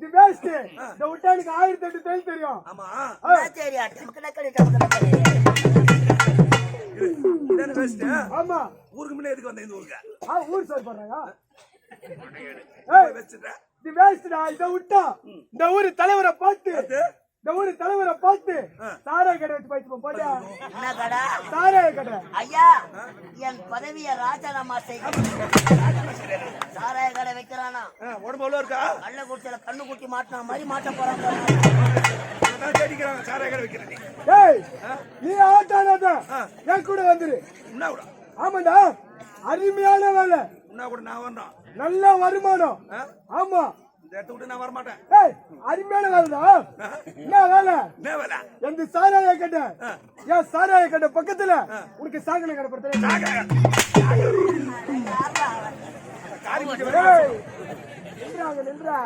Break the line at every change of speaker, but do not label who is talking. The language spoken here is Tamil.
இது வேஸ்ட். இந்த விட்டானுக்கு 1008 தொழில் தெரியும்.
ஆமா
சரியா
இதான வேஸ்ட்.
ஆமா
ஊருக்கு முன்ன எதுக்கு வந்த இந்த ஊருக்கு?
ஊர் சார் பண்றாங்க.
வேஸ்ட்டா.
இது வேஸ்டா. இத விட்டா இந்த ஊர் தலைவரை பார்த்து சாராய கடை வச்சு போயிட்டு போட்டா.
என்ன கடை?
சாராய கடை.
ஐயா என் பதவியை ராஜினாமா செய்ய. சாராய கடை வைக்கிறானா?
உடம்பு எவ்வளவு இருக்கா?
கள்ள குடிச்சல கண்ணு குட்டி மாட்டினா மாதிரி மாட்ட போறாங்க.
தேடிக்கிறாங்க சாராய கடை வைக்கிறேன்.
நீ ஆட்டானாத என் கூட வந்துரு.
உன்னா கூட?
ஆமாண்டா, அருமையான வேலை.
உன்னா கூட நான் வரணும்.
நல்ல வருமானம். ஆமா,
இந்த இடத்த விட்டு நான் வரமாட்டேன்.
அருமையான வேலைடா. என்ன வேலை?
என்ன வேலை?
எந்த சாராய கடை, என் சாராய கடை பக்கத்துல உனக்கு சாகனை கடை படுத்துறேன்.
காரி
நின்றா